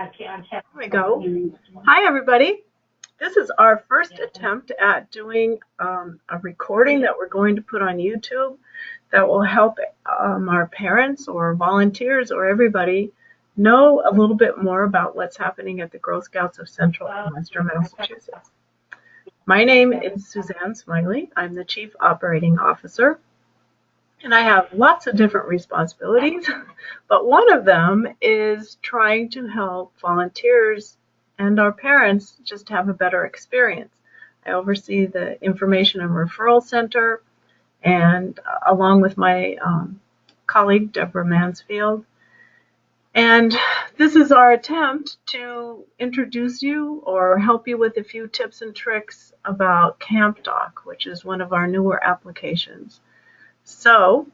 There we go. Hi, everybody. This is our first attempt at doing a recording that we're going to put on YouTube that will help our parents or volunteers or everybody know a little bit more about what's happening at the Girl Scouts of Central and Western Massachusetts. My name is Suzanne Smiley. I'm the Chief Operating Officer. And I have lots of different responsibilities, but one of them is trying to help volunteers and our parents just have a better experience. I oversee the Information and Referral Center, and along with my colleague, Deborah Mansfield. And this is our attempt to introduce you or help you with a few tips and tricks about CampDoc, which is one of our newer applications. So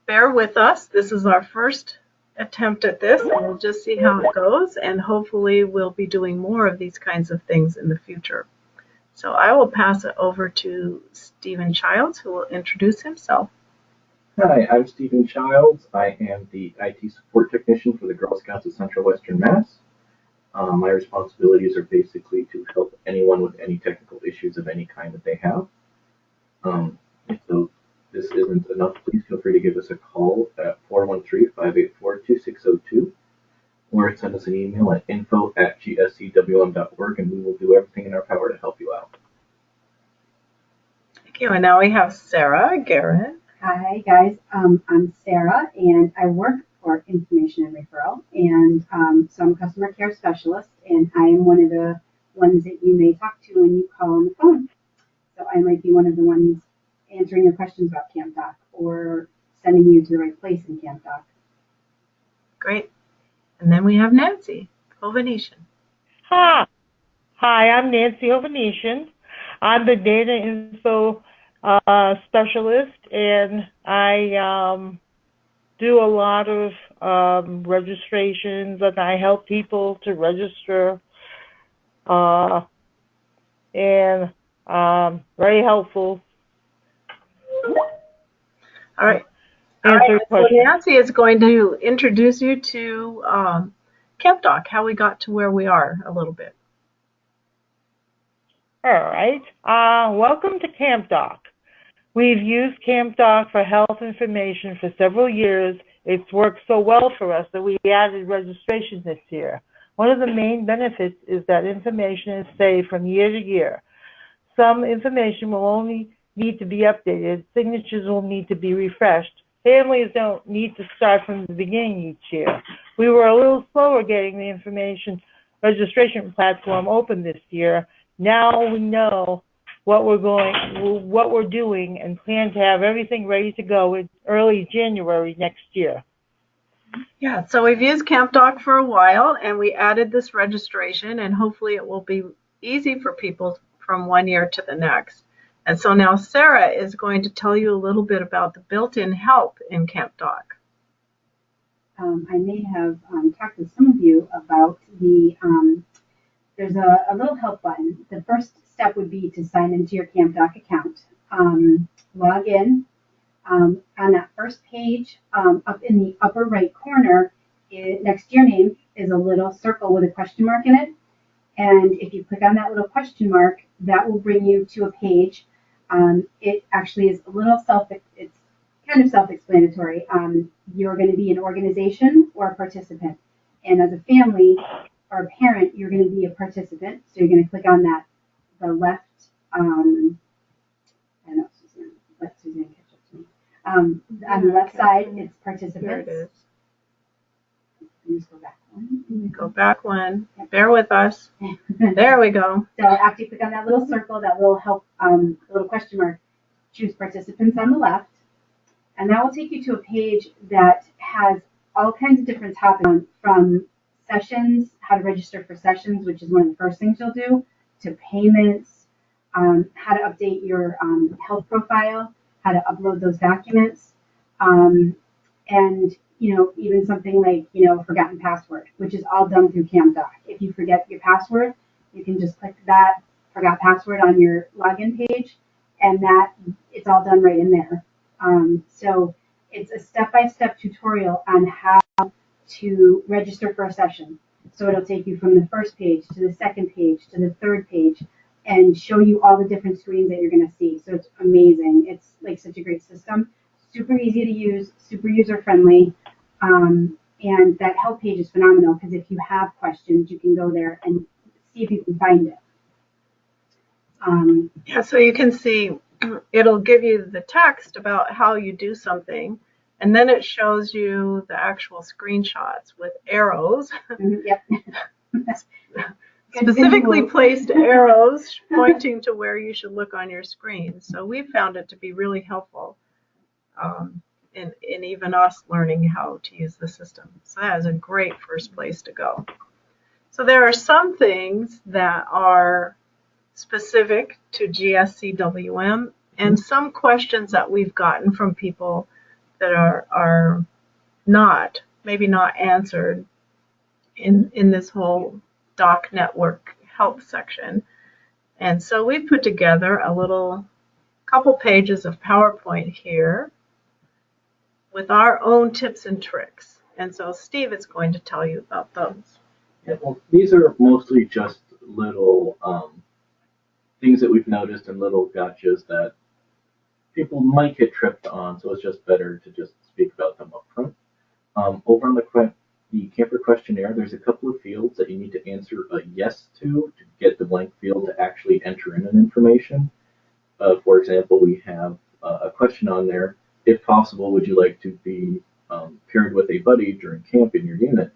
bear with us. This is our first attempt at this, and we'll just see how it goes, and hopefully we'll be doing more of these kinds of things in the future. So I will pass it over to Stephen Childs, who will introduce himself. Hi, I'm Stephen Childs. I am the IT support technician for the Girl Scouts of Central Western Mass. My responsibilities are basically to help anyone with any technical issues of any kind that they have. So this isn't enough, please feel free to give us a call at 413-584-2602 or send us an email at info@gscwm.org, and we will do everything in our power to help you out. Thank you. And now we have Sarah Garrett. Hi guys, I'm Sarah and I work for Information and Referral, and so I'm a customer care specialist, and I am one of the ones that you may talk to when you call on the phone. So I might be one of the ones answering your questions about CampDoc or sending you to the right place in CampDoc. Great. And then we have Nancy Ovanesian. Hi, I'm Nancy Ovanesian. I'm the data info specialist, and I do a lot of registrations, and I help people to register, and very helpful. All right. So Nancy is going to introduce you to CampDoc, how we got to where we are a little bit. All right. Welcome to CampDoc. We've used CampDoc for health information for several years. It's worked so well for us that we added registration this year. One of the main benefits is that information is saved from year to year. Some information will only need to be updated. Signatures will need to be refreshed. Families don't need to start from the beginning each year. We were a little slower getting the information registration platform open this year. Now we know what we're doing, and plan to have everything ready to go in early January next year. Yeah, so we've used CampDoc for a while, and we added this registration, and hopefully it will be easy for people from one year to the next. And so now Sarah is going to tell you a little bit about the built-in help in CampDoc. I may have talked with some of you about there's a little help button. The first step would be to sign into your CampDoc account. Log in. On that first page, up in the upper right corner, next to your name is a little circle with a question mark in it. And if you click on that little question mark, that will bring you to a page. It actually is a little it's kind of self-explanatory. You're going to be an organization or a participant. And as a family or a parent, you're going to be a participant. So you're going to click on that, the left, I don't know, Suzanne, let Suzanne catch up to me. On the left side, it's participants. There it is. Just go back one. Go back one. Bear with us. There we go. So after you click on that little circle, that little help, little question mark, choose participants on the left, and that will take you to a page that has all kinds of different topics, from sessions, how to register for sessions, which is one of the first things you'll do, to payments, how to update your health profile, how to upload those documents, and even something like forgotten password, which is all done through CampDoc. If you forget your password, you can just click that forgot password on your login page, and it's all done right in there. So it's a step-by-step tutorial on how to register for a session. So it'll take you from the first page to the second page to the third page and show you all the different screens that you're going to see. So it's amazing. It's like such a great system. Super easy to use, super user friendly. And that help page is phenomenal because if you have questions, you can go there and see if you can find it. Yeah, so you can see it'll give you the text about how you do something, and then it shows you the actual screenshots with arrows, Yep. specifically placed arrows pointing to where you should look on your screen. So we found it to be really helpful in even us learning how to use the system. So that is a great first place to go. So there are some things that are specific to GSCWM and some questions that we've gotten from people that are not, maybe not answered in this whole Doc Network help section. And so we've put together a little couple pages of PowerPoint here with our own tips and tricks. And so Steve is going to tell you about those. Yeah, well, these are mostly just little things that we've noticed and little gotchas that people might get tripped on, so it's just better to just speak about them up front. Over on the camper questionnaire, there's a couple of fields that you need to answer a yes to get the blank field to actually enter in an information. For example, we have a question on there. If possible, would you like to be paired with a buddy during camp in your unit?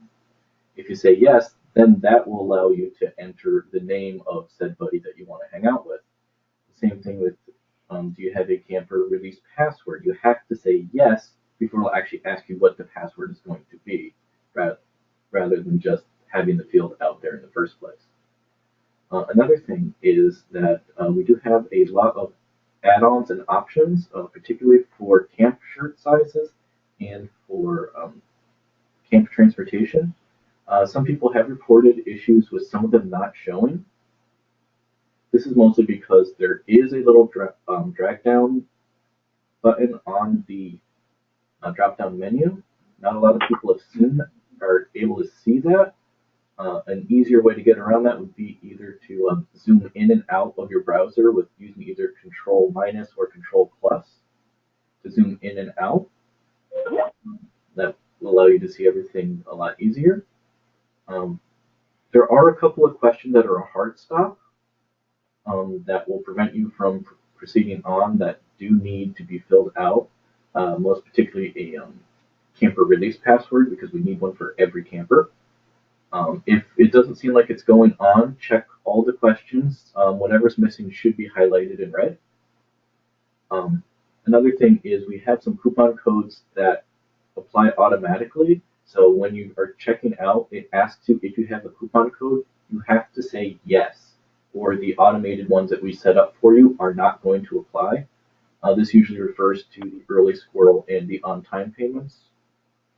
If you say yes, then that will allow you to enter the name of said buddy that you want to hang out with. Same thing with, do you have a camper release password? You have to say yes before it'll actually ask you what the password is going to be, rather than just having the field out there in the first place. Another thing is that we do have a lot of add-ons and options, particularly for camp shirt sizes and for camp transportation. Some people have reported issues with some of them not showing. This is mostly because there is a little drag down button on the drop down menu. Not a lot of people are able to see that. An easier way to get around that would be either to zoom in and out of your browser with using either Control minus or Control plus to zoom in and out. That will allow you to see everything a lot easier. There are a couple of questions that are a hard stop that will prevent you from proceeding on that do need to be filled out, most particularly a camper release password because we need one for every camper. If it doesn't seem like it's going on, check all the questions. Whatever's missing should be highlighted in red. Another thing is we have some coupon codes that apply automatically. So when you are checking out, it asks you if you have a coupon code, you have to say yes, or the automated ones that we set up for you are not going to apply. This usually refers to the early squirrel and the on-time payments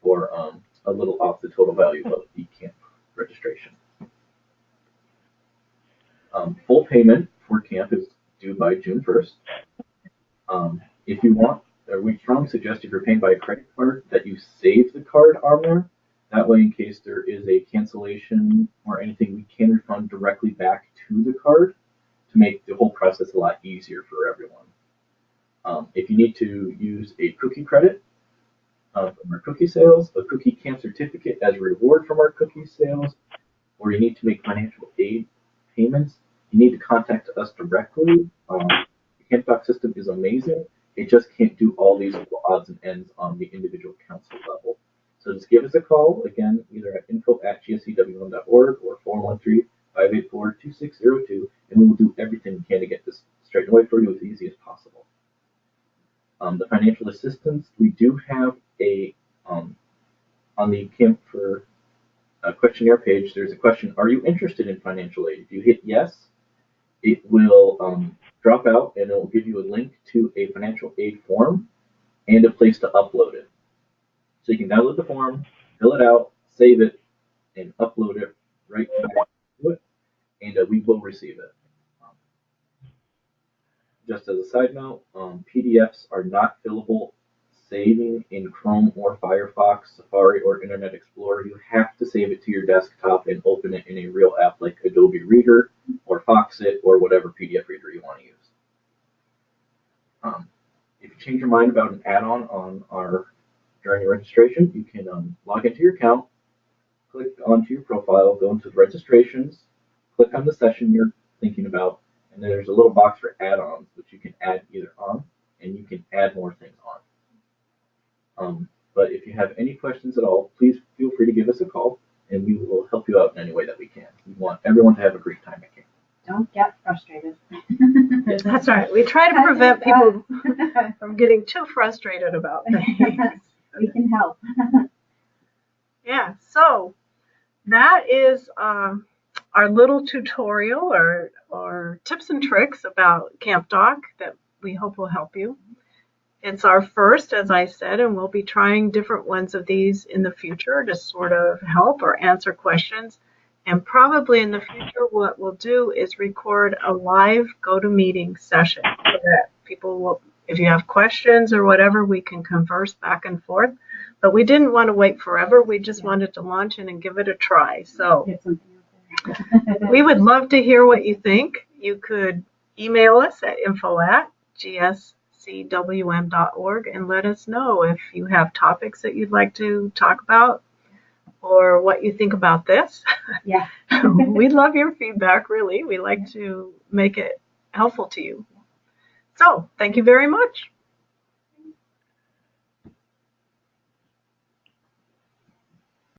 for a little off the total value of the camp registration. Full payment for camp is due by June 1st. If you want, we strongly suggest if you're paying by a credit card that you save the card on there. That way, in case there is a cancellation or anything, we can refund directly back to the card to make the whole process a lot easier for everyone. If you need to use a cookie credit from our cookie sales, a cookie camp certificate as a reward from our cookie sales, or you need to make financial aid payments, you need to contact us directly. The CampDoc system is amazing. It just can't do all these odds and ends on the individual council level. So just give us a call, again, either at info@gscwm.org or 413-584-2602, and we will do everything we can to get this straightened away for you as easy as possible. The financial assistance, we do have on the Camp for questionnaire page, there's a question, are you interested in financial aid? If you hit yes, it will drop out and it will give you a link to a financial aid form and a place to upload it. So you can download the form, fill it out, save it, and upload it right back to it, and we will receive it. Just as a side note, PDFs are not fillable saving in Chrome or Firefox, Safari, or Internet Explorer, you have to save it to your desktop and open it in a real app like Adobe Reader or Foxit or whatever PDF reader you want to use. If you change your mind about an add-on during your registration, you can log into your account, click onto your profile, go into the registrations, click on the session you're thinking about, and then there's a little box for add-ons, which you can add either on, and you can add more things on. But if you have any questions at all, please feel free to give us a call, and we will help you out in any way that we can. We want everyone to have a great time at camp. Don't get frustrated. That's right. We try to prevent people from getting too frustrated about things. We can help. Yeah, so that is our little tutorial or tips and tricks about Camp Doc that we hope will help you. It's our first, as I said, and we'll be trying different ones of these in the future to sort of help or answer questions. And probably in the future, what we'll do is record a live GoToMeeting session so that people will, if you have questions or whatever, we can converse back and forth. But we didn't want to wait forever. We just wanted to launch it and give it a try. So Get something out there. we would love to hear what you think. You could email us at info@gscwm.org and let us know if you have topics that you'd like to talk about or what you think about this. Yeah. We'd love your feedback, really. We like to make it helpful to you. So, thank you very much.